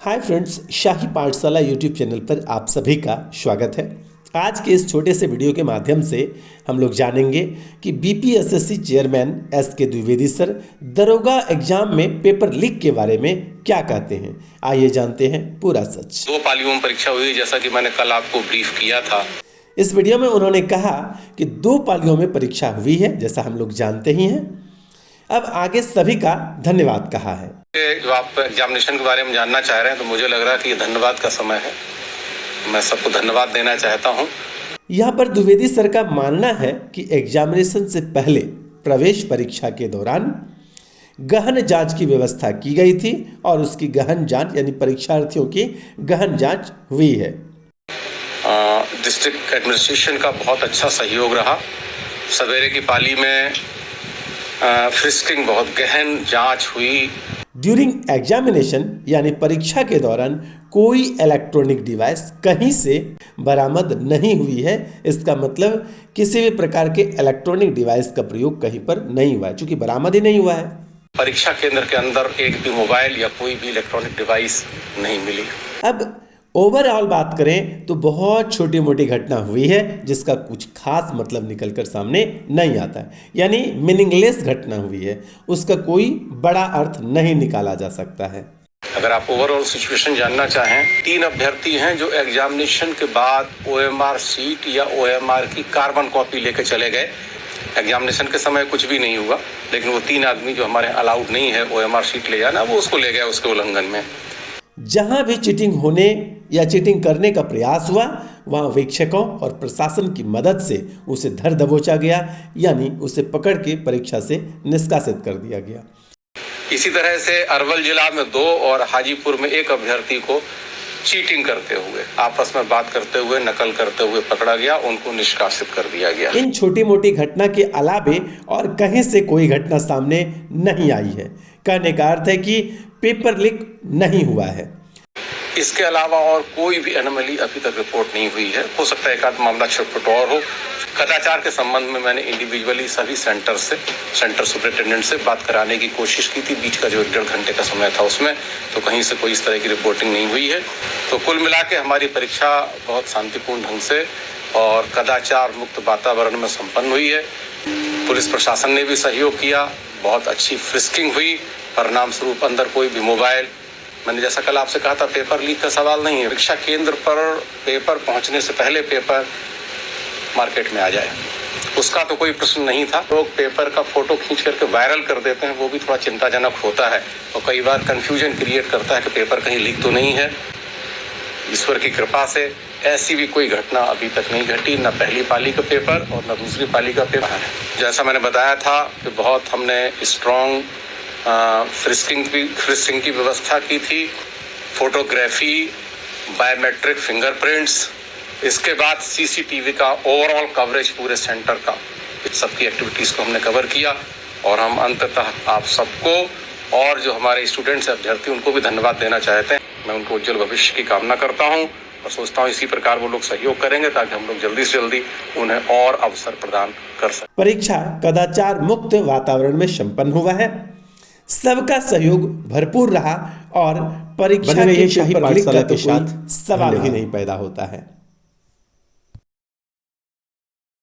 Hi friends, शाही पाठशाला YouTube channel पर आप सभी का स्वागत है। आज के इस छोटे से वीडियो के माध्यम से हम लोग जानेंगे कि बीपीएसएससी चेयरमैन एस के द्विवेदी सर दरोगा एग्जाम में पेपर लीक के बारे में क्या कहते हैं। आइए जानते हैं पूरा सच। 2 पालियों में परीक्षा हुई, जैसा कि मैंने कल आपको ब्रीफ किया था। इस वीडियो में उन्होंने कहा कि 2 पालियों में परीक्षा हुई है, जैसा हम लोग जानते ही हैं। अब आगे सभी का धन्यवाद कहा है। जो आप एग्जामिनेशन के बारे में जानना चाह रहे हैं, तो मुझे लग रहा है कि ये धन्यवाद का समय है। मैं सबको धन्यवाद देना चाहता हूँ। यहाँ पर द्विवेदी सर का मानना है कि एग्जामिनेशन से पहले प्रवेश परीक्षा के दौरान गहन जांच की व्यवस्था की गई थी और उसकी गहन जांच यानी परीक्षार्थियों की गहन जांच हुई है। डिस्ट्रिक्ट एडमिनिस्ट्रेशन का बहुत अच्छा सहयोग रहा। सवेरे की पाली में फ्रिस्किंग बहुत गहन जांच हुई। ड्यूरिंग एग्जामिनेशन यानी परीक्षा के दौरान कोई इलेक्ट्रॉनिक डिवाइस कहीं से बरामद नहीं हुई है। इसका मतलब किसी भी प्रकार के इलेक्ट्रॉनिक डिवाइस का प्रयोग कहीं पर नहीं हुआ है, चूंकि बरामद ही नहीं हुआ है। परीक्षा केंद्र के अंदर एक भी मोबाइल या कोई भी इलेक्ट्रॉनिक डिवाइस नहीं मिली। अब ओवरऑल बात करें तो बहुत छोटी मोटी घटना हुई है जिसका कुछ खास मतलब निकलकर सामने नहीं आता है, यानी मीनिंगलेस घटना हुई है, उसका कोई बड़ा अर्थ नहीं निकाला जा सकता है। अगर आप ओवरऑल सिचुएशन जानना चाहें, 3 अभ्यर्थी हैं जो एग्जामिनेशन के बाद ओएमआर शीट या ओएमआर की कार्बन कॉपी लेके चले गए। एग्जामिनेशन के समय कुछ भी नहीं हुआ, लेकिन वो 3 आदमी जो हमारे अलाउड नहीं है ओएमआर शीट ले जाना, वो उसको ले गया उसके उल्लंघन में। जहां भी चीटिंग होने या चीटिंग करने का प्रयास हुआ, वहां वीक्षकों और प्रशासन की मदद से उसे धर दबोचा गया, यानी उसे पकड़ के परीक्षा से निष्कासित कर दिया गया। इसी तरह से अरवल जिला में 2 और हाजीपुर में 1 अभ्यर्थी को चीटिंग करते हुए, आपस में बात करते हुए, नकल करते हुए पकड़ा गया, उनको निष्कासित कर दिया गया। इन छोटी मोटी घटना के अलावे और कहीं से कोई घटना सामने नहीं आई है। कहने का अर्थ है कि पेपर लीक नहीं हुआ है। इसके अलावा और कोई भी एनोमली अभी तक रिपोर्ट नहीं हुई है। हो सकता है एक आध मामला छटपट और हो। कदाचार के संबंध में मैंने इंडिविजुअली सभी सेंटर सुपरिटेंडेंट से बात कराने की कोशिश की थी। बीच का जो 1.5 घंटे का समय था उसमें, तो कहीं से कोई इस तरह की रिपोर्टिंग नहीं हुई है। तो कुल मिला के हमारी परीक्षा बहुत शांतिपूर्ण ढंग से और कदाचार मुक्त वातावरण में संपन्न हुई है। पुलिस प्रशासन ने भी सहयोग किया, बहुत अच्छी फ्रिस्किंग हुई। परिणाम स्वरूप अंदर कोई भी मोबाइल, मैंने जैसा कल आपसे कहा था, पेपर लीक का सवाल नहीं है। परीक्षा केंद्र पर पेपर पहुंचने से पहले पेपर मार्केट में आ जाए, उसका तो कोई प्रश्न नहीं था। लोग पेपर का फोटो खींच करके वायरल कर देते हैं, वो भी थोड़ा चिंताजनक होता है और कई बार कंफ्यूजन क्रिएट करता है कि पेपर कहीं लीक तो नहीं है। ईश्वर की कृपा से ऐसी भी कोई घटना अभी तक नहीं घटी, न पहली पाली का पेपर और न दूसरी पाली का पेपर है। जैसा मैंने बताया था कि बहुत हमने स्ट्रॉन्ग फ्रिस्किंग की व्यवस्था की थी, फोटोग्राफी, बायोमेट्रिक फिंगरप्रिंट्स, इसके बाद सीसीटीवी का ओवरऑल कवरेज पूरे सेंटर का, सबकी एक्टिविटीज़ को हमने कवर किया। और हम अंततः आप सबको और जो हमारे स्टूडेंट्स अभ्यर्थी उनको भी धन्यवाद देना चाहते हैं। मैं उनको उज्जवल भविष्य की कामना करता हूं और सोचता हूं इसी प्रकार वो लोग सहयोग करेंगे ताकि हम लोग जल्दी से जल्दी उन्हें और अवसर प्रदान कर सकें। परीक्षा कदाचार मुक्त वातावरण में संपन्न हुआ है, सबका सहयोग भरपूर रहा और परीक्षा के पेपर लीक का तो कोई सवाल ही नहीं पैदा होता है।